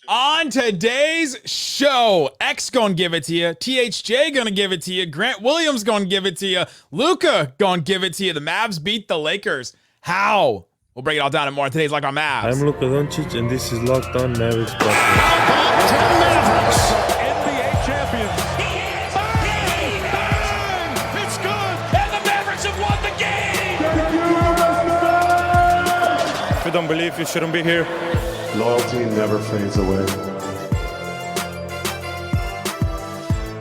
On today's show, X gonna give it to you, THJ gonna give it to you, Grant Williams gonna give it to you, Luka gonna give it to you. The Mavs beat the Lakers. How? We'll break it all down and more on today's Locked On Mavs. I'm Luka Doncic, and this is Locked On Mavericks. Mavericks, NBA champions. It's good, and the Mavericks have won the game. If you don't believe, you shouldn't be here. Loyalty never fades away.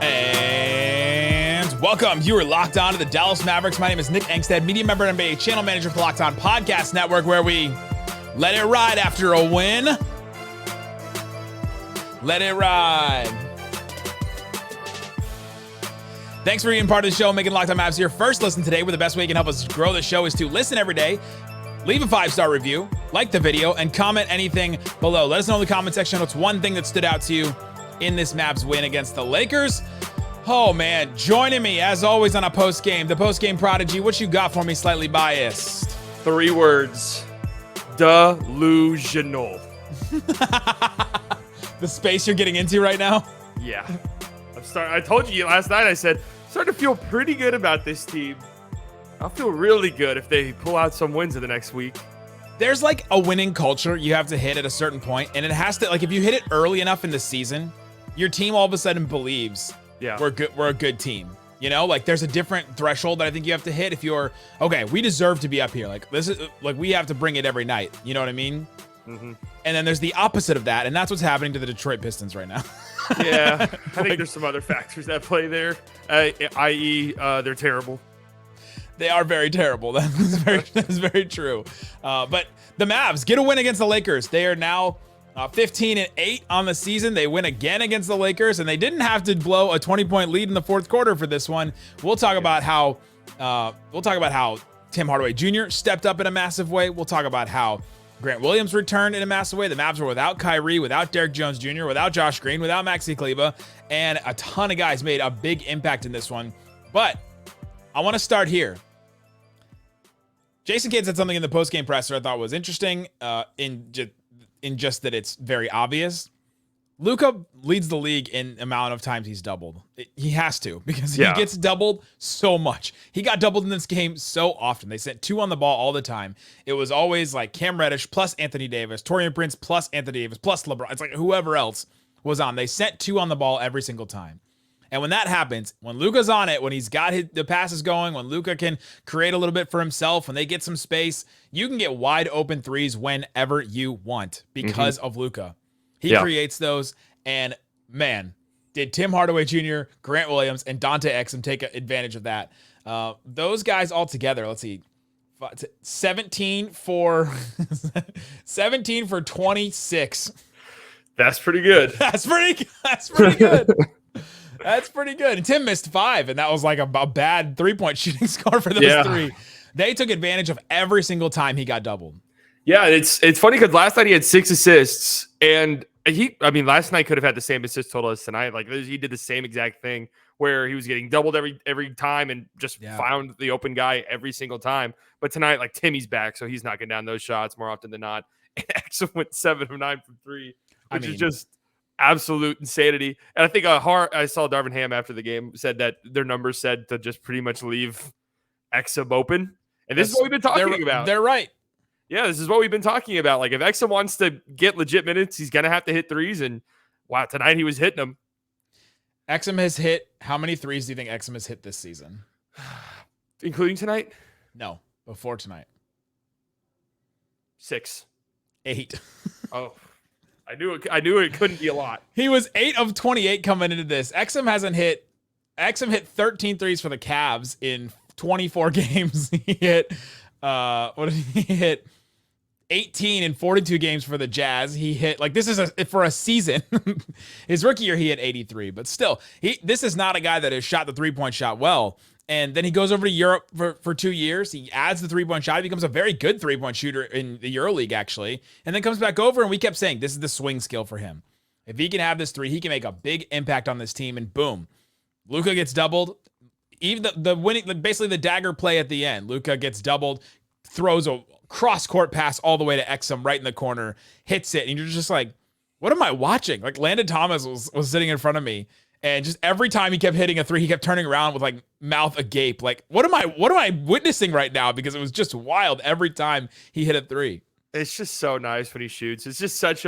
And welcome. You are locked on to the Dallas Mavericks. My name is Nick Angstadt, media member and NBA channel manager for Locked On Podcast Network, where we let it ride after a win. Let it ride. Thanks for being part of the show, making Locked On Mavs your first listen today, where the best way you can help us grow the show is to listen every day. Leave a 5-star review, like the video, and comment anything below. Let us know in the comment section what's one thing that stood out to you in this Mavs win against the Lakers. Oh, man. Joining me, as always, on a postgame, the postgame prodigy. What you got for me, Slightly Biased? 3 words. Delusional. The space you're getting into right now? Yeah. I told you last night, I said, I'm starting to feel pretty good about this team. I'll feel really good if they pull out some wins in the next week. There's like a winning culture you have to hit at a certain point, and it has to, like, if you hit it early enough in the season, your team all of a sudden believes we're a good team. You know, like there's a different threshold that I think you have to hit if you're okay. We deserve to be up here. Like this is like we have to bring it every night. You know what I mean? Mm-hmm. And then there's the opposite of that, and that's what's happening to the Detroit Pistons right now. Yeah, I think there's some other factors that play there, i.e., they're terrible. They are very terrible. That's very true. But the Mavs get a win against the Lakers. They are now 15-8 on the season. They win again against the Lakers, and they didn't have to blow a 20-point lead in the fourth quarter for this one. We'll talk about how Tim Hardaway Jr. stepped up in a massive way. We'll talk about how Grant Williams returned in a massive way. The Mavs were without Kyrie, without Derrick Jones Jr., without Josh Green, without Maxi Kleber, and a ton of guys made a big impact in this one. But I want to start here. Jason Kidd said something in the postgame presser I thought was interesting in just that it's very obvious. Luka leads the league in amount of times he's doubled. He has to because he gets doubled so much. He got doubled in this game so often. They sent 2 on the ball all the time. It was always like Cam Reddish plus Anthony Davis, Taurean Prince plus Anthony Davis plus LeBron. It's like whoever else was on. They sent 2 on the ball every single time. And when that happens, when Luka's on it, when he's got the passes going, when Luka can create a little bit for himself, when they get some space, you can get wide open threes whenever you want because of Luka. He creates those, and man, did Tim Hardaway Jr., Grant Williams, and Dante Exum take advantage of that. Those guys all together, let's see, 17 for 26. That's pretty good. That's pretty good. That's pretty good. And Tim missed 5, and that was like a bad 3-point shooting score for those 3. They took advantage of every single time he got doubled. Yeah, it's funny because last night he had 6 assists, and last night could have had the same assist total as tonight. Like he did the same exact thing where he was getting doubled every time and just found the open guy every single time. But tonight, like Timmy's back, so he's knocking down those shots more often than not. And Exum went 7 of 9 from 3, which is just absolute insanity. And I think I saw Darvin Ham after the game said that their numbers said to just pretty much leave Exum open. And this is what we've been talking about. They're right. Yeah, this is what we've been talking about. Like if Exum wants to get legit minutes, he's going to have to hit threes. And wow, tonight he was hitting them. Exum has hit, how many threes do you think Exum has hit this season? Including tonight? No, before tonight. 6. 8. Oh, I knew it couldn't be a lot. He was 8 of 28 coming into this. Exum hit 13 threes for the Cavs in 24 games. He hit, what did he hit? 18 in 42 games for the Jazz. He hit, like, this is for a season. His rookie year, he hit 83, but still, this is not a guy that has shot the 3-point shot well. And then he goes over to Europe for 2 years. He adds the 3-point shot. He becomes a very good 3-point shooter in the EuroLeague, actually. And then comes back over, and we kept saying, this is the swing skill for him. If he can have this 3, he can make a big impact on this team, and boom. Luka gets doubled. Even the winning, basically the dagger play at the end. Luka gets doubled, throws a cross-court pass all the way to Exum right in the corner, hits it, and you're just like, what am I watching? Like Landon Thomas was sitting in front of me, and just every time he kept hitting a three, he kept turning around with like mouth agape. Like, what am I witnessing right now? Because it was just wild every time he hit a three. It's just so nice when he shoots. It's just such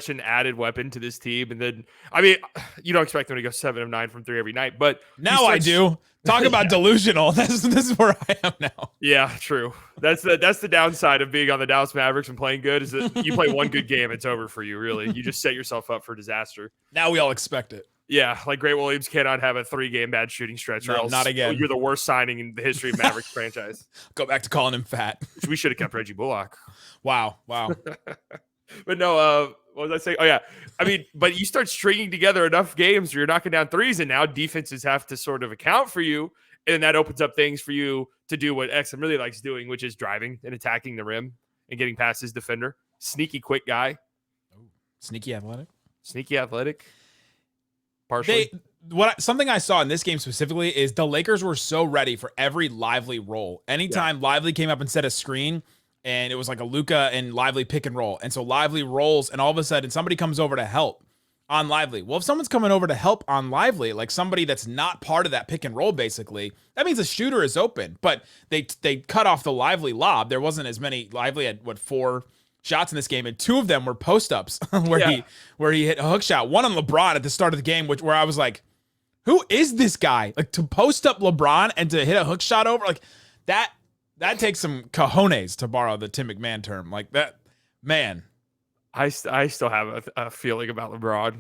an added weapon to this team. And then, I mean, you don't expect him to go 7 of 9 from three every night, but now I do. Talk about delusional. This is where I am now. Yeah, true. That's the downside of being on the Dallas Mavericks and playing good is that you play one good game, it's over for you. Really, you just set yourself up for disaster. Now we all expect it. Yeah, like Grant Williams cannot have a 3-game bad shooting stretch, or else not again. You're the worst signing in the history of Mavericks franchise. Go back to calling him fat. We should have kept Reggie Bullock. Wow. But no, what was I saying? Oh yeah, I mean, but you start stringing together enough games where you're knocking down threes, and now defenses have to sort of account for you, and that opens up things for you to do what Exum really likes doing, which is driving and attacking the rim and getting past his defender. Sneaky, quick guy. Sneaky athletic. Partially. Something I saw in this game specifically is the Lakers were so ready for every Lively roll. Anytime Lively came up and set a screen, and it was like a Luka and Lively pick and roll. And so Lively rolls, and all of a sudden somebody comes over to help on Lively. Well, if someone's coming over to help on Lively, like somebody that's not part of that pick and roll, basically, that means the shooter is open. But they cut off the Lively lob. There wasn't as many. Lively had 4 shots in this game, and 2 of them were post-ups where he hit a hook shot. One on LeBron at the start of the game, where I was like, who is this guy? Like, to post up LeBron and to hit a hook shot over, like that takes some cojones, to borrow the Tim McMahon term. Like that, man. I still have a feeling about LeBron.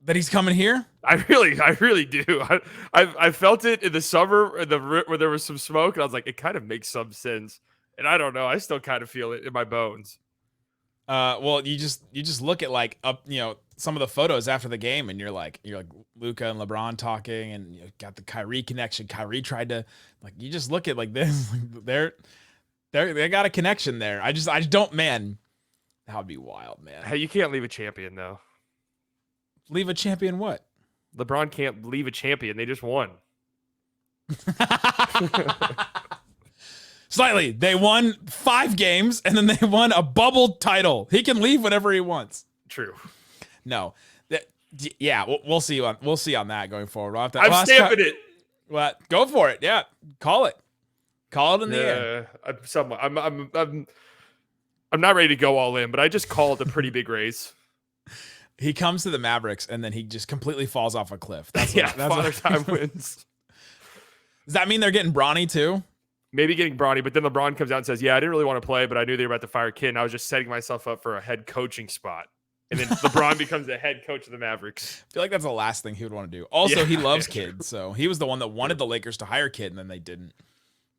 That he's coming here? I really do. I felt it in the summer where there was some smoke, and I was like, it kind of makes some sense. And I don't know. I still kind of feel it in my bones. Well, you just look at like some of the photos after the game, and you're like Luka and LeBron talking, and you got the Kyrie connection. Kyrie tried to, like, you just look at like this. They got a connection there. I just don't, man. That would be wild, man. Hey, you can't leave a champion though. Leave a champion what? LeBron can't leave a champion. They just won. Slightly. They won 5 games, and then they won a bubble title. He can leave whenever he wants. True. No. We'll see on that going forward. I'm stamping it. What? Go for it. Yeah. Call it in the air. I'm not ready to go all in, but I just called a pretty big raise. He comes to the Mavericks, and then he just completely falls off a cliff. That's Father Time wins. Does that mean they're getting brawny too? Maybe getting brawny, but then LeBron comes out and says, yeah, I didn't really want to play, but I knew they were about to fire Kidd, and I was just setting myself up for a head coaching spot. And then LeBron becomes the head coach of the Mavericks. I feel like that's the last thing he would want to do. Also, he loves Kidd, so he was the one that wanted the Lakers to hire Kidd, and then they didn't.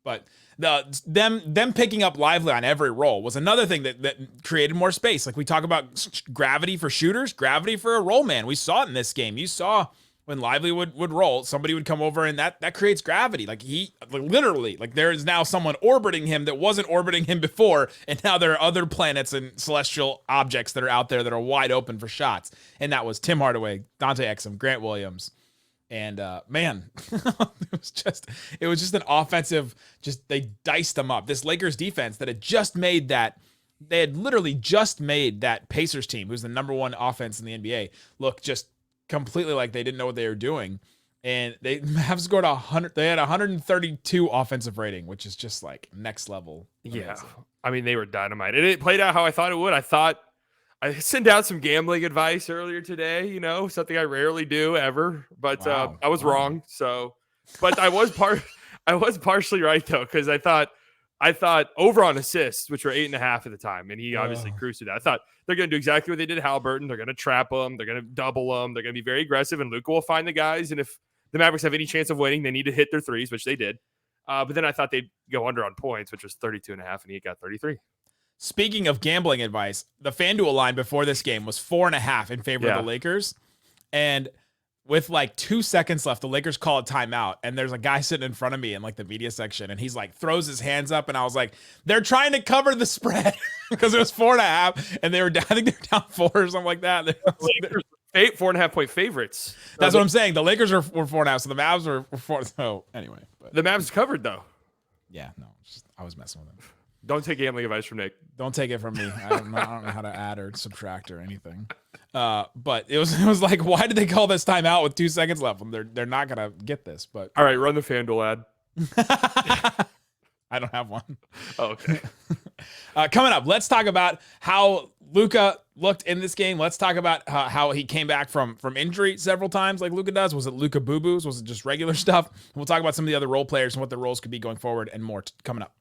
But them picking up Lively on every roll was another thing that created more space. Like we talk about gravity for shooters, gravity for a roll man. We saw it in this game. You saw when Lively would roll, somebody would come over, and that creates gravity. Like literally, like there is now someone orbiting him that wasn't orbiting him before, and now there are other planets and celestial objects that are out there that are wide open for shots. And that was Tim Hardaway, Dante Exum, Grant Williams. And man, it was just an offensive, they diced them up. This Lakers defense that had just made that, they had literally just made that Pacers team, who's the number 1 offense in the NBA, look just completely like they didn't know what they were doing. And they have scored 100. They had 132 offensive rating, which is just like next level. Amazing. Yeah, I mean they were dynamite, and it played out how I thought it would. I sent out some gambling advice earlier today, something I rarely do ever, but I was wrong. So, but I was partially right though, because I thought over on assists, which were 8.5 at the time, and he obviously cruised to that. I thought they're going to do exactly what they did to Halliburton. They're going to trap them. They're going to double them. They're going to be very aggressive, and Luka will find the guys. And if the Mavericks have any chance of winning, they need to hit their threes, which they did. But then I thought they'd go under on points, which was 32.5, and he got 33. Speaking of gambling advice, the FanDuel line before this game was 4.5 in favor of the Lakers. And with like 2 seconds left, the Lakers call a timeout. And there's a guy sitting in front of me in like the media section. And he's like, throws his hands up. And I was like, they're trying to cover the spread because it was 4.5. And I think they were down 4 or something like that. Lakers 4.5 point favorites. That's what I'm saying. The Lakers were 4.5. So the Mavs were 4. So anyway. The Mavs covered though. Yeah, no, I was messing with it. Don't take gambling advice from Nick. Don't take it from me. I don't know how to add or subtract or anything. But it was like, why did they call this timeout with 2 seconds left? They're not gonna get this. But all right, run the FanDuel ad. I don't have one. Oh, okay. Coming up, let's talk about how Luka looked in this game. Let's talk about how he came back from injury several times like Luka does. Was it Luka boo-boos? Was it just regular stuff? We'll talk about some of the other role players and what their roles could be going forward and more coming up.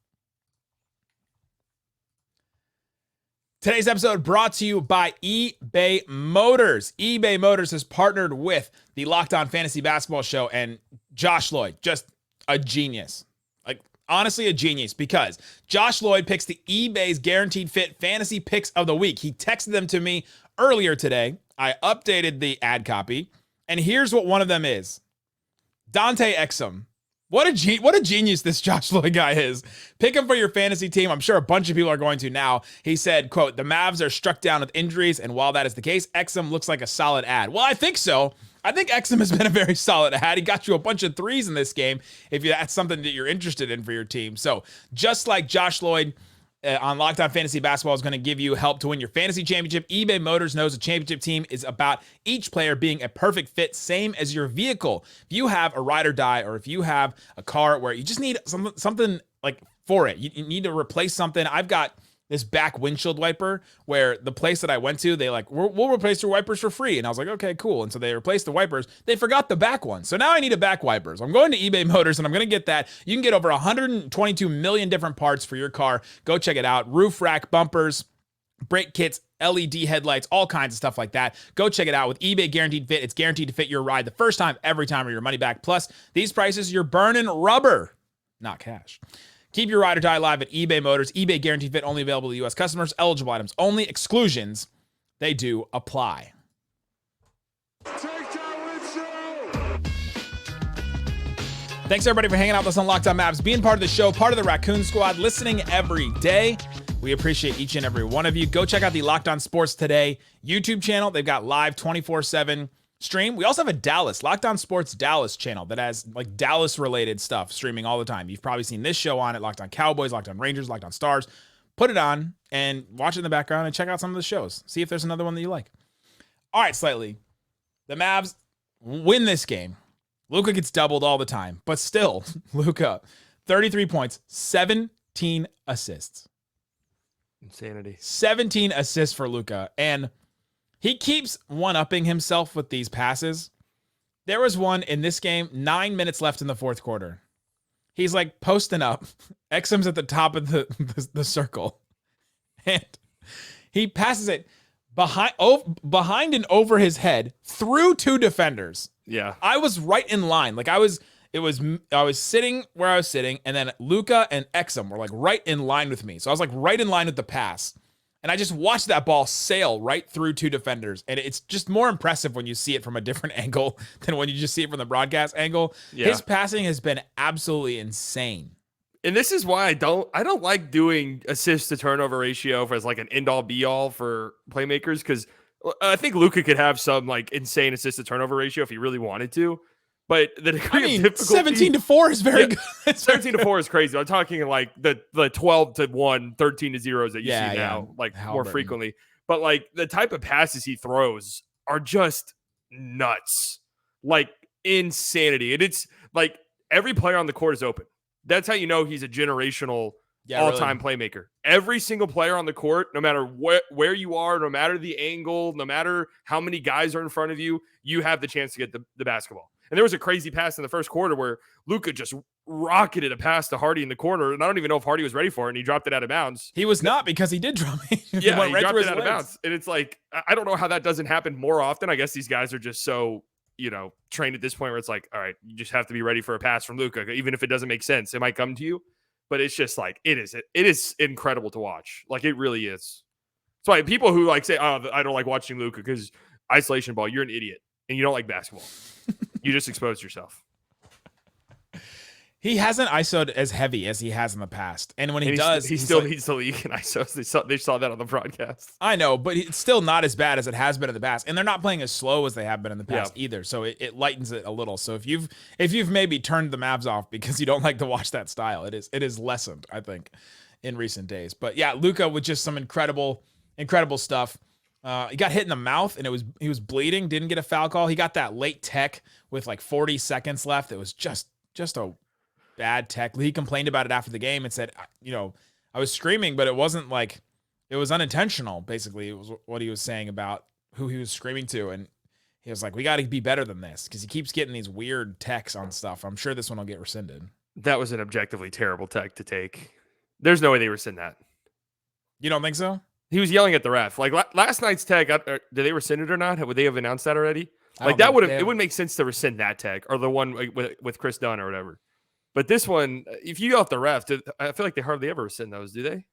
Today's episode brought to you by eBay Motors. eBay Motors has partnered with the Locked On Fantasy Basketball Show and Josh Lloyd, just a genius. Honestly, a genius, because Josh Lloyd picks the eBay's Guaranteed Fit Fantasy Picks of the Week. He texted them to me earlier today. I updated the ad copy, and here's what one of them is. Dante Exum. What a genius this Josh Lloyd guy is. Pick him for your fantasy team. I'm sure a bunch of people are going to now. He said, quote, "The Mavs are struck down with injuries, and while that is the case, Exum looks like a solid ad." Well, I think so. I think Exum has been a very solid ad. He got you a bunch of threes in this game if that's something that you're interested in for your team. So just like Josh Lloyd on Locked On Fantasy Basketball is going to give you help to win your fantasy championship, eBay Motors knows a championship team is about each player being a perfect fit, same as your vehicle. If you have a ride or die, or if you have a car where you just need something like for it, you need to replace something. I've got this back windshield wiper where the place that I went to, they like, we'll replace your wipers for free. And I was like, okay, cool. And so they replaced the wipers. They forgot the back one. So now I need a back wiper. So I'm going to eBay Motors and I'm going to get that. You can get over 122 million different parts for your car. Go check it out. Roof rack, bumpers, brake kits, LED headlights, all kinds of stuff like that. Go check it out with eBay Guaranteed Fit. It's guaranteed to fit your ride the first time, every time, or your money back. Plus, these prices, you're burning rubber, not cash. Keep your ride or die live at eBay Motors. eBay Guaranteed Fit only available to U.S. customers. Eligible items only. Exclusions, they do apply. Thanks, everybody, for hanging out with us on Locked On Mavs, being part of the show, part of the Raccoon Squad, listening every day. We appreciate each and every one of you. Go check out the Locked On Sports Today YouTube channel. They've got live 24/7 stream. We also have a Dallas, Locked On Sports Dallas channel that has like Dallas related stuff streaming all the time. You've probably seen this show on it, Locked On Cowboys, Locked On Rangers, Locked On Stars. Put it on and watch it in the background and check out some of the shows. See if there's another one that you like. All right, Slightly. The Mavs win this game. Luka gets doubled all the time, but still, Luka, 33 points, 17 assists. Insanity. 17 assists for Luka. And he keeps one-upping himself with these passes. There was one in this game, 9 minutes left in the fourth quarter. He's like posting up. Exum's at the top of the circle. And he passes it behind and over his head through two defenders. Yeah. I was right in line. Like I was sitting where I was sitting, and then Luka and Exum were like right in line with me. So I was like right in line with the pass. And I just watched that ball sail right through two defenders. And it's just more impressive when you see it from a different angle than when you just see it from the broadcast angle. Yeah. His passing has been absolutely insane. And this is why I don't like doing assist to turnover ratio as like an end all be all for playmakers, because I think Luka could have some like insane assist to turnover ratio if he really wanted to. But the degree of difficulty, 17-4 is very good. 17-4 is crazy. I'm talking like the 12-1, 13-0s that you see now, like more frequently. But like the type of passes he throws are just nuts, like insanity. And it's like every player on the court is open. That's how you know he's a generational all-time playmaker. Every single player on the court, no matter where you are, no matter the angle, no matter how many guys are in front of you, you have the chance to get the basketball. And there was a crazy pass in the first quarter where Luka just rocketed a pass to Hardy in the corner, and I don't even know if Hardy was ready for it, and he dropped it out of bounds. He was not, because he did drop it. He dropped it out of bounds. And it's like, I don't know how that doesn't happen more often. I guess these guys are just so, trained at this point where it's like, all right, you just have to be ready for a pass from Luka. Even if it doesn't make sense, it might come to you. But it's just like, it is incredible to watch. Like, it really is. That's why people who like say, oh, I don't like watching Luka because isolation ball, you're an idiot and you don't like basketball. You just exposed yourself. He hasn't ISO'd as heavy as he has in the past. And when he does, he still leads the league in ISOs. They saw that on the broadcast. I know, but it's still not as bad as it has been in the past. And they're not playing as slow as they have been in the past either. So it lightens it a little. So if you've maybe turned the Mavs off because you don't like to watch that style, it is lessened, I think, in recent days. But yeah, Luka with just some incredible stuff. He got hit in the mouth and he was bleeding, didn't get a foul call. He got that late tech with like 40 seconds left. It was just a bad tech. He complained about it after the game and said, I was screaming, but it wasn't like, it was unintentional. Basically, it was what he was saying about who he was screaming to. And he was like, we got to be better than this because he keeps getting these weird techs on stuff. I'm sure this one will get rescinded. That was an objectively terrible tech to take. There's no way they rescind that. You don't think so? He was yelling at the ref. Like last night's tag, did they rescind it or not? Would they have announced that already? Like that it wouldn't make sense to rescind that tag or the one with Chris Dunn or whatever. But this one, if you yell at the ref, I feel like they hardly ever rescind those, do they?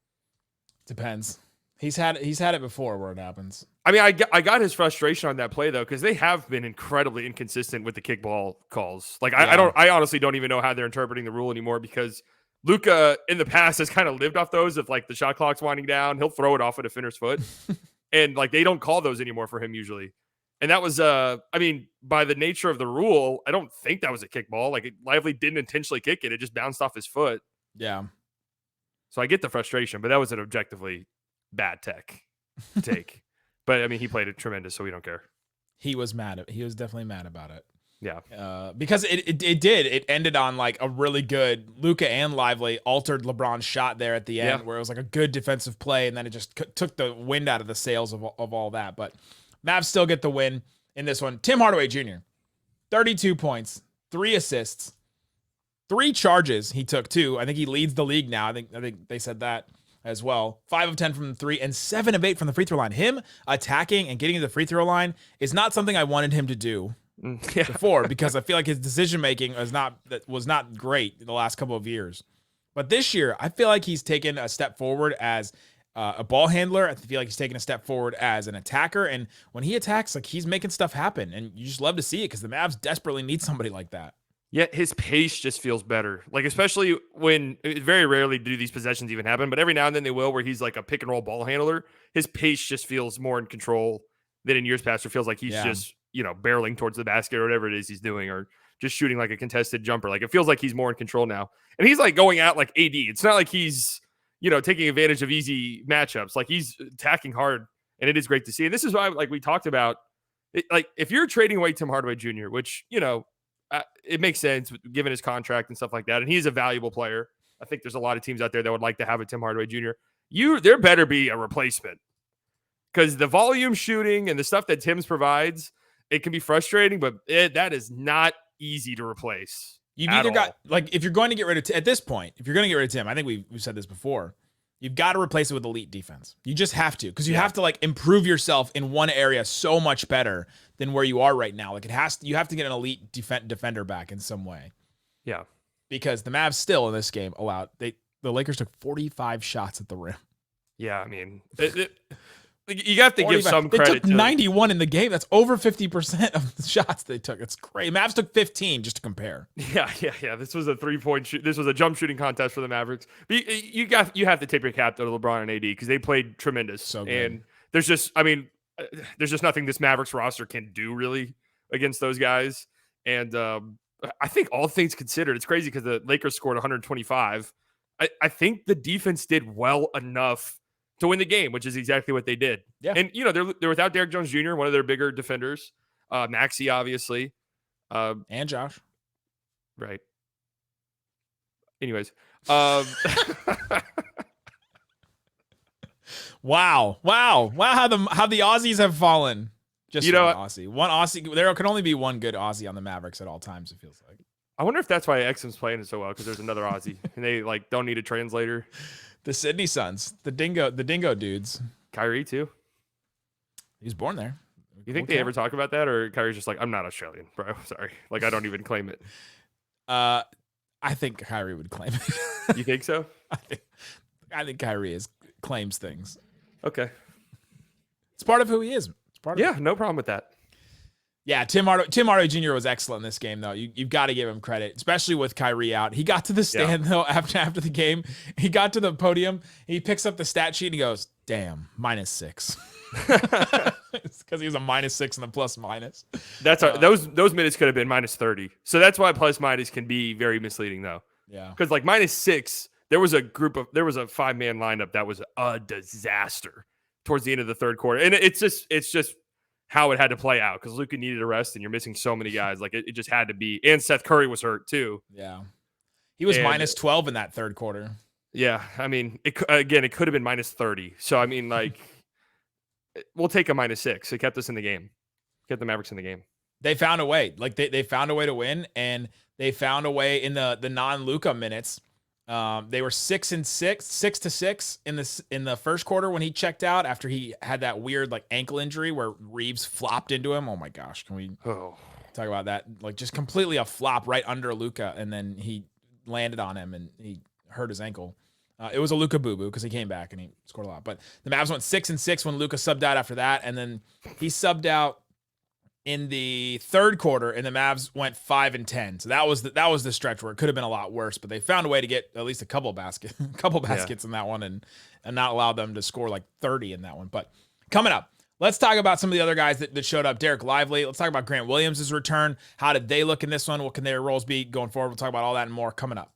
Depends. He's had it before where it happens. I mean, I got his frustration on that play though, because they have been incredibly inconsistent with the kickball calls. Like I honestly don't even know how they're interpreting the rule anymore because Luka in the past has kind of lived off those. If like the shot clock's winding down, he'll throw it off a defender's foot, and like they don't call those anymore for him usually. And that was I mean, by the nature of the rule, I don't think that was a kickball. Like Lively didn't intentionally kick it; it just bounced off his foot. Yeah. So I get the frustration, but that was an objectively bad take. But I mean, he played it tremendous, so we don't care. He was definitely mad about it. Yeah. Because it ended on like a really good Luka and Lively altered LeBron's shot there at the end where it was like a good defensive play. And then it just took the wind out of the sails of all that. But Mavs still get the win in this one. Tim Hardaway Jr., 32 points, 3 assists, 3 charges he took too. I think he leads the league now. I think they said that as well. 5 of 10 from the 3 and 7 of 8 from the free throw line. Him attacking and getting to the free throw line is not something I wanted him to do before because I feel like his decision making was not great in the last couple of years. But this year, I feel like he's taken a step forward as a ball handler. I feel like he's taken a step forward as an attacker. And when he attacks, like he's making stuff happen. And you just love to see it because the Mavs desperately need somebody like that. Yeah, his pace just feels better. Like, especially when very rarely do these possessions even happen, but every now and then they will, where he's like a pick and roll ball handler. His pace just feels more in control than in years past. It feels like he's just, barreling towards the basket or whatever it is he's doing, or just shooting like a contested jumper. Like, it feels like he's more in control now. And he's like going out like AD. It's not like he's, taking advantage of easy matchups. Like, he's attacking hard, and it is great to see. And this is why, like we talked about, like if you're trading away Tim Hardaway Jr., which, it makes sense given his contract and stuff like that. And he's a valuable player. I think there's a lot of teams out there that would like to have a Tim Hardaway Jr. There better be a replacement because the volume shooting and the stuff that Tim's provides, it can be frustrating, but that is not easy to replace. You've either got, like, if you're going to get rid of, at this point, if you're going to get rid of Tim, I think we've said this before, you've got to replace it with elite defense. You just have to, because you have to like improve yourself in one area so much better than where you are right now. Like you have to get an elite defender back in some way. Yeah. Because the Mavs still in this game allowed, the Lakers took 45 shots at the rim. Yeah. I mean, you have to give some credit. They took 91 in the game. That's over 50% of the shots they took. It's crazy. Mavs took 15 just to compare. Yeah. This was a 3-point shoot. This was a jump shooting contest for the Mavericks. But you have to tip your cap to LeBron and AD because they played tremendous. So good. And there's just nothing this Mavericks roster can do really against those guys. And I think all things considered, it's crazy because the Lakers scored 125. I think the defense did well enough to win the game, which is exactly what they did. Yeah. And, they're without Derek Jones Jr., one of their bigger defenders. Maxey, obviously. And Josh. Right. Anyways. Wow. How the Aussies have fallen. Just one Aussie. There can only be one good Aussie on the Mavericks at all times, it feels like. I wonder if that's why Exum's playing it so well, because there's another Aussie and they like don't need a translator. The Sydney Suns, the dingo dudes. Kyrie too. He was born there. You think they ever talk about that, or Kyrie's just like, I'm not Australian, bro. Sorry, like I don't even claim it. I think Kyrie would claim it. You think so? I think Kyrie claims things. Okay, it's part of who he is. It's part of no problem with that. Yeah, Tim Hardaway Jr. was excellent in this game, though. You've got to give him credit, especially with Kyrie out. He got to the stand, though, after the game. He got to the podium. He picks up the stat sheet and he goes, damn, -6. It's because he was a -6 and a plus-minus. That's those minutes could have been -30. So that's why plus-minus can be very misleading, though. Yeah. Because like -6, there was a 5-man lineup that was a disaster towards the end of the third quarter. And it's just how it had to play out because Luka needed a rest and you're missing so many guys. Like it just had to be. And Seth Curry was hurt too. Yeah. He was minus 12 in that third quarter. Yeah. I mean, it could have been minus 30. So, I mean, like, we'll take a minus 6. It kept us in the game. Kept the Mavericks in the game. They found a way. Like they found a way to win, and they found a way in the non-Luka minutes. They were 6-6 in the first quarter when he checked out after he had that weird like ankle injury where Reeves flopped into him. Oh my gosh, can we talk about that? Like just completely a flop right under Luka, and then he landed on him and he hurt his ankle. It was a Luka boo-boo because he came back and he scored a lot. But the Mavs went 6-6 when Luka subbed out after that, and then he subbed out in the third quarter, and the Mavs went 5-10. So that was the stretch where it could have been a lot worse, but they found a way to get at least a couple baskets in that one, and not allow them to score like 30 in that one. But coming up, let's talk about some of the other guys that showed up. Derek Lively. Let's talk about Grant Williams' return. How did they look in this one? What can their roles be going forward? We'll talk about all that and more coming up.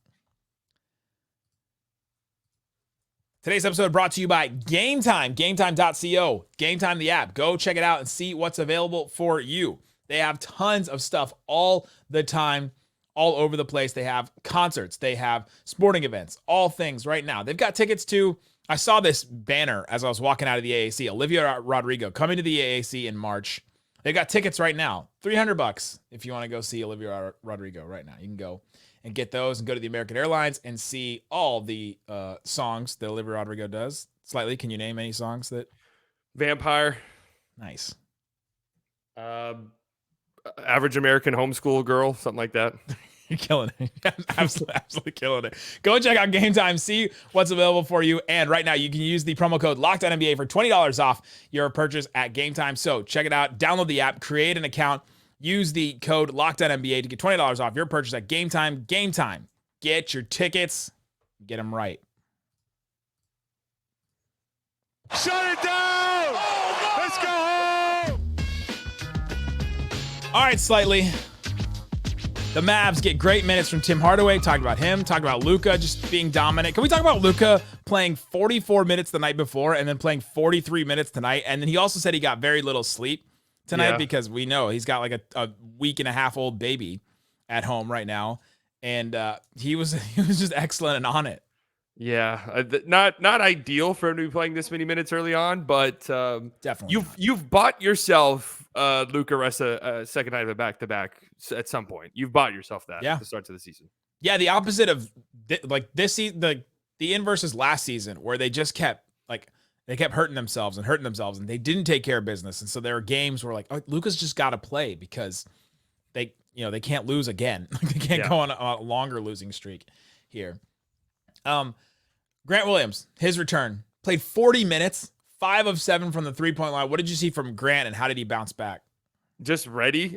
Today's episode brought to you by Game Time, gametime.co. Game Time, the app. Go check it out and see what's available for you. They have tons of stuff all the time, all over the place. They have concerts. They have sporting events, all things right now. They've got tickets to, I saw this banner as I was walking out of the AAC, Olivia-Rodrigo coming to the AAC in March. They've got tickets right now, $300 if you want to go see Olivia-Rodrigo right now. You can go and get those and go to the American Airlines and see all the songs that Olivia-Rodrigo does. Slightly, can you name any songs that? Vampire. Nice. Average American Homeschool Girl, something like that. You're killing it. Absolutely killing it. Go check out Game Time, see what's available for you. And right now, you can use the promo code LOCKEDONNBA for $20 off your purchase at Game Time. So check it out. Download the app. Create an account. Use the code LOCKEDONNBA to get $20 off your purchase at Game Time. Game Time. Get your tickets. Get them right. Shut it down! Let's go home! All right, Slightly. The Mavs get great minutes from Tim Hardaway. Talked about him. Talked about Luka just being dominant. Can we talk about Luka playing 44 minutes the night before and then playing 43 minutes tonight? And then he also said he got very little sleep tonight because we know he's got like a week and a half old baby at home right now. And he was just excellent and on it. Yeah, not ideal for him to be playing this many minutes early on, but definitely you've bought yourself Luka rest a second night of a back-to-back at some point. You've bought yourself that at the start to the season. Yeah, the opposite of like this season, the inverse is last season where they just kept hurting themselves, and they didn't take care of business. And so there are games where like, oh, Luka's just got to play because they can't lose again. They can't go on a longer losing streak here. Grant Williams, his return, played 40 minutes, 5 of 7 from the 3-point line. What did you see from Grant, and how did he bounce back? Just ready.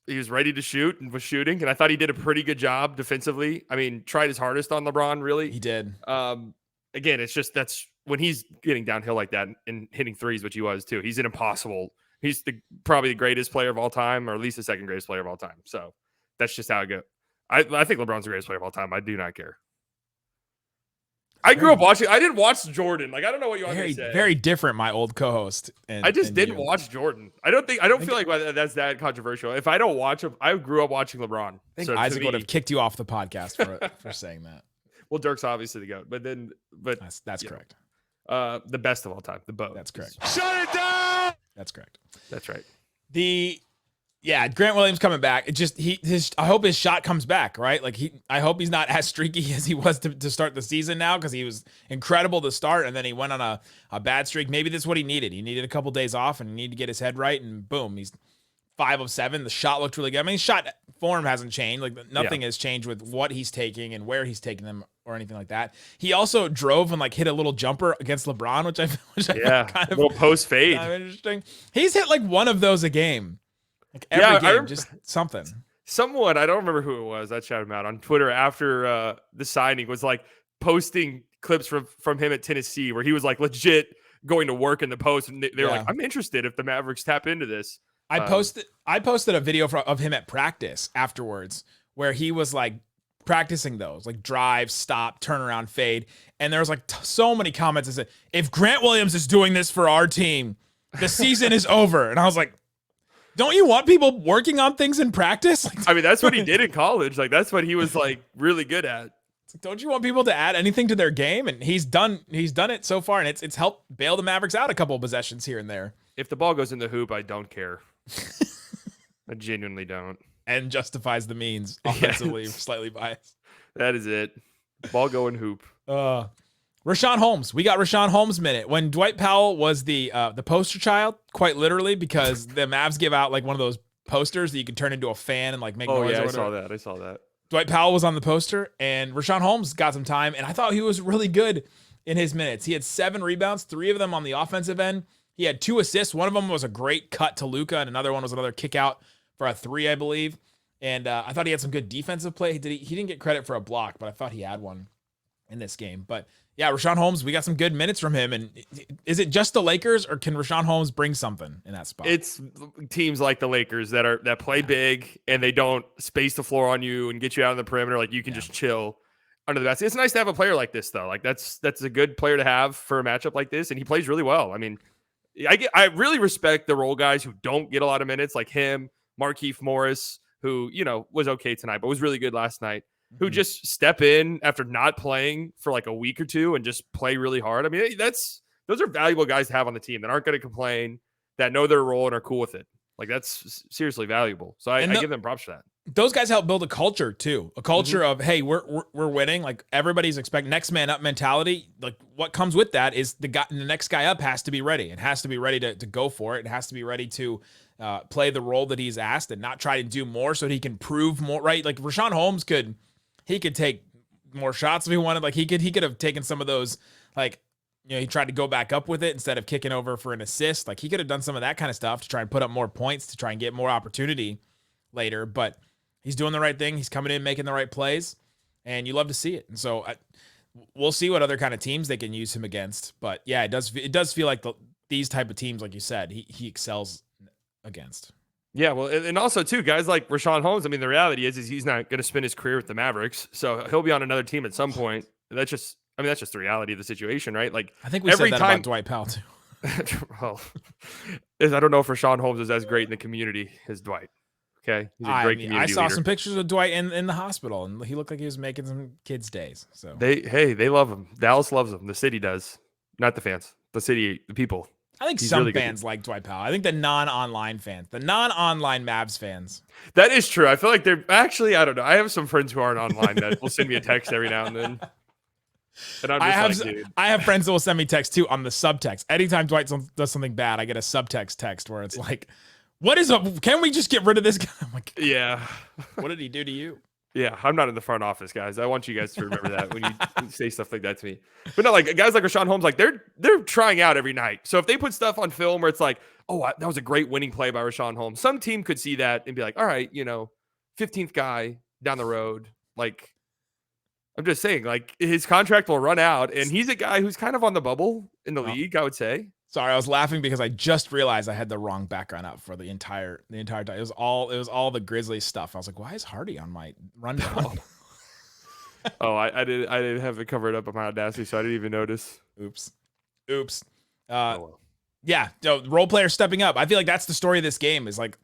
He was ready to shoot and was shooting, and I thought he did a pretty good job defensively. I mean, tried his hardest on LeBron, really. He did. Again, it's just that's when he's getting downhill like that and hitting threes, which he was too. He's he's probably the greatest player of all time, or at least the second greatest player of all time. So that's just how it goes. I think LeBron's the greatest player of all time. I do not care. I grew up watching. I didn't watch Jordan. Like, I don't know what you want me to say. Very different, my old co-host. I just didn't watch Jordan. I don't feel like that's that controversial. If I don't watch him, I grew up watching LeBron. I think Isaac would have kicked you off the podcast for saying that. Well, Dirk's obviously the GOAT, but that's correct. The best of all time, the BOAT. That's correct. Shut it down! That's correct. That's right. Grant Williams coming back. It just I hope his shot comes back, right? Like I hope he's not as streaky as he was to start the season now, because he was incredible to start and then he went on a bad streak. Maybe that's what he needed. He needed a couple days off and he needed to get his head right, and boom, he's 5 of 7. The shot looked really good. I mean, shot form hasn't changed. Like nothing has changed with what he's taking and where he's taking them or anything like that. He also drove and like hit a little jumper against LeBron, which I found kind of a little post fade. Kind of interesting. He's hit like one of those a game. Like every game, just something. Someone, I don't remember who it was, that shouted him out on Twitter after the signing, was like posting clips from him at Tennessee where he was like legit going to work in the post, and they're like, I'm interested if the Mavericks tap into this. I posted a video of him at practice afterwards where he was like practicing those, like drive, stop, turnaround, fade. And there was like so many comments that said, if Grant Williams is doing this for our team, the season is over. And I was like, don't you want people working on things in practice? Like, I mean, that's what he did in college. Like, that's what he was like really good at. Don't you want people to add anything to their game? And he's done it so far, and it's helped bail the Mavericks out a couple of possessions here and there. If the ball goes in the hoop, I don't care. I genuinely don't. And justifies the means offensively, slightly biased. That is it. Ball going hoop. Rashawn Holmes. We got Rashawn Holmes minute. When Dwight Powell was the poster child, quite literally, because the Mavs give out like one of those posters that you can turn into a fan and like make noise. Yeah, or I saw that. Dwight Powell was on the poster, and Rashawn Holmes got some time, and I thought he was really good in his minutes. He had 7 rebounds, 3 of them on the offensive end. He had 2 assists. One of them was a great cut to Luka, and another one was another kick out for a 3, I believe. And I thought he had some good defensive play. He didn't get credit for a block, but I thought he had one in this game. But yeah, Rashawn Holmes, we got some good minutes from him. And is it just the Lakers, or can Rashawn Holmes bring something in that spot? It's teams like the Lakers that play big and they don't space the floor on you and get you out on the perimeter. Like you can just chill under the basket. It's nice to have a player like this though. Like that's a good player to have for a matchup like this, and he plays really well. I mean, I really respect the role guys who don't get a lot of minutes, like him, Markieff Morris, who was okay tonight but was really good last night. Who just step in after not playing for like a week or two and just play really hard. I mean, those are valuable guys to have on the team that aren't going to complain, that know their role and are cool with it. Like that's seriously valuable. So I give them props for that. Those guys help build a culture too, a culture of, hey, we're winning. Like everybody's expecting next man up mentality. Like what comes with that is the next guy up has to be ready. It has to be ready to go for it. It has to be ready to play the role that he's asked and not try to do more so that he can prove more. Right? Like Rashawn Holmes could take more shots if he wanted. Like he could have taken some of those, like, he tried to go back up with it instead of kicking over for an assist. Like he could have done some of that kind of stuff to try and put up more points, to try and get more opportunity later. But he's doing the right thing. He's coming in, making the right plays, and you love to see it. And so we'll see what other kind of teams they can use him against. But yeah, it does feel like these type of teams, like you said, he excels against. Yeah, well, and also, too, guys like Rashawn Holmes, I mean, the reality is he's not going to spend his career with the Mavericks, so he'll be on another team at some point. That's just the reality of the situation, right? Like, I think we said that about Dwight Powell, too. Well, I don't know if Rashawn Holmes is as great in the community as Dwight. Okay? He's a great community I saw leader. some pictures of Dwight in the hospital, and he looked like he was making some kids' days. So they love him. Dallas loves him. The city does. Not the fans. The city, the people. I think some really fans like Dwight Powell. I think the non-online fans, the non-online Mavs fans. That is true. I feel like they're actually, I don't know. I have some friends who aren't online that will send me a text every now and then. And I'm just I have friends that will send me text too on the subtext. Anytime Dwight does something bad, I get a subtext text where it's like, "What is up? Can we just get rid of this guy?" I'm like, yeah. What did he do to you? Yeah, I'm not in the front office, guys. I want you guys to remember that when you say stuff like that to me. But no, like guys like Rashawn Holmes, like they're trying out every night. So if they put stuff on film where it's like, oh, that was a great winning play by Rashawn Holmes, some team could see that and be like, all right, 15th guy down the road. Like, I'm just saying, like his contract will run out, and he's a guy who's kind of on the bubble in the league, I would say. Sorry, I was laughing because I just realized I had the wrong background up for the entire time. It was all the Grizzlies stuff. I was like, why is Hardy on my rundown? I didn't have it covered up on my Audacity, so I didn't even notice. Oops. Yeah, role players stepping up. I feel like that's the story of this game. Is like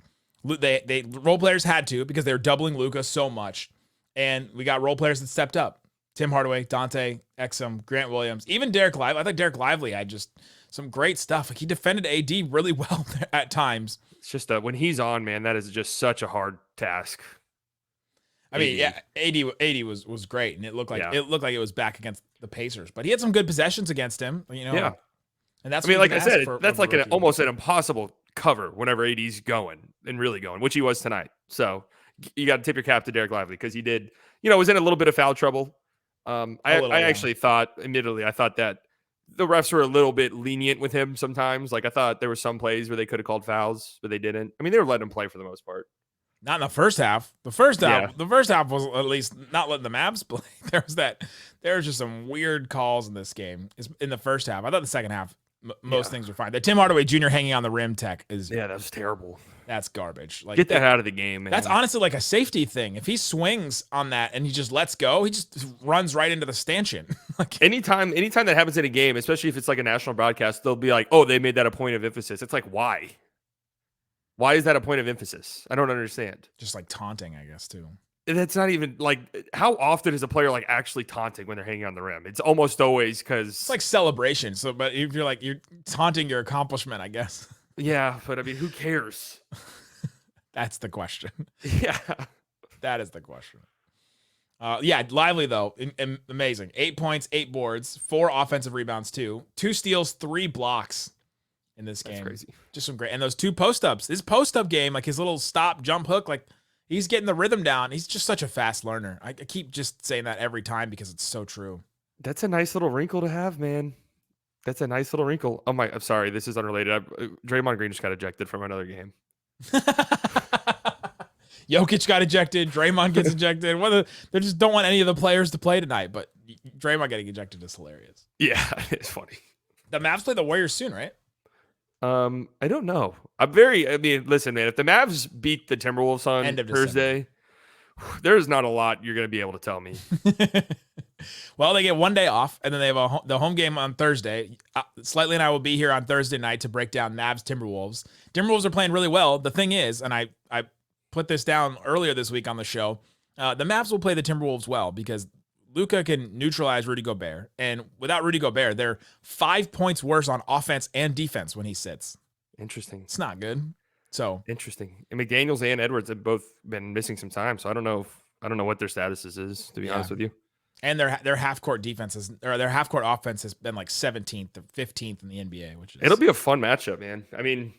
they role players had to, because they're doubling Luka so much, and we got role players that stepped up. Tim Hardaway, Dante Exum, Grant Williams, even Derek Lively. I thought Derek Lively had just some great stuff. Like he defended AD really well at times. It's just when he's on, man, that is just such a hard task. I mean, yeah, AD was great, and it looked like it was back against the Pacers, but he had some good possessions against him. Yeah, and that's. I mean, like I said, that's like almost an impossible cover whenever AD's going and really going, which he was tonight. So you got to tip your cap to Derek Lively, because he did, was in a little bit of foul trouble. I actually thought, admittedly, that the refs were a little bit lenient with him sometimes. Like I thought there were some plays where they could have called fouls, but they didn't. I mean, they were letting him play for the most part. Not in the first half. The first half was at least not letting the Mavs play. There was just some weird calls in this game in the first half. I thought the second half most things are fine. The Tim Hardaway Jr. hanging on the rim tech is that was terrible. That's garbage. Like, get that out of the game, man. That's honestly like a safety thing. If he swings on that and he just lets go, he just runs right into the stanchion. Like anytime that happens in a game, especially if it's like a national broadcast, they'll be like, "Oh, they made that a point of emphasis." It's like, why? Why is that a point of emphasis? I don't understand. Just like taunting, I guess, too. That's not even like, how often is a player like actually taunting when they're hanging on the rim? It's almost always because it's like celebration. So, but if you're taunting your accomplishment, I guess. Yeah, but I mean, who cares? That's the question. Yeah, that is the question. Lively though, amazing. 8 points, 8 boards, 4 offensive rebounds, 2 steals, 3 blocks in this game. That's crazy. Just some great, and those 2 post-ups. His post-up game, like his little stop jump hook, like he's getting the rhythm down. He's just such a fast learner. I keep just saying that every time because it's so true. That's a nice little wrinkle to have, man. That's a nice little wrinkle. Oh my, I'm sorry, this is unrelated. Draymond Green just got ejected from another game. Jokic got ejected. Draymond gets ejected. They just don't want any of the players to play tonight, but Draymond getting ejected is hilarious. Yeah, it's funny. The Mavs play the Warriors soon, right? I don't know. Listen, man, if the Mavs beat the Timberwolves on Thursday, there's not a lot you're going to be able to tell me. Well, they get one day off, and then they have the home game on Thursday. Slightly and I will be here on Thursday night to break down Mavs Timberwolves. Timberwolves are playing really well. The thing is, and I put this down earlier this week on the show, the Mavs will play the Timberwolves well because Luka can neutralize Rudy Gobert, and without Rudy Gobert, they're 5 points worse on offense and defense when he sits. Interesting. It's not good. So interesting. And McDaniels and Edwards have both been missing some time, so I don't know what their status is, to be honest with you. And their half court defenses, or their half court offense has been like 17th or 15th in the NBA, which is, it'll be a fun matchup, man. I mean,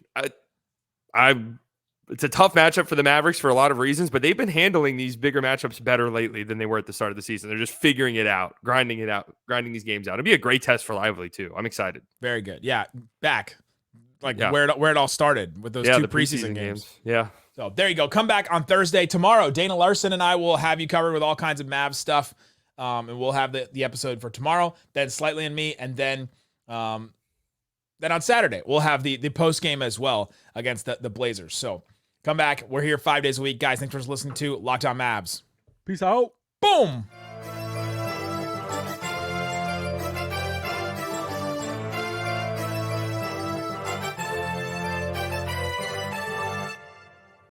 it's a tough matchup for the Mavericks for a lot of reasons, but they've been handling these bigger matchups better lately than they were at the start of the season. They're just figuring it out, grinding these games out. It'll be a great test for Lively too. I'm excited. Very good. Yeah, back where it all started with those 2 preseason games. Yeah. So there you go. Come back on Thursday. Tomorrow, Dana Larson and I will have you covered with all kinds of Mavs stuff. And we'll have the episode for tomorrow, then Slightly and me, and then on Saturday we'll have the post game as well against the Blazers. So come back. We're here 5 days a week, guys. Thanks for listening to Locked On Mavs. Peace out. Boom.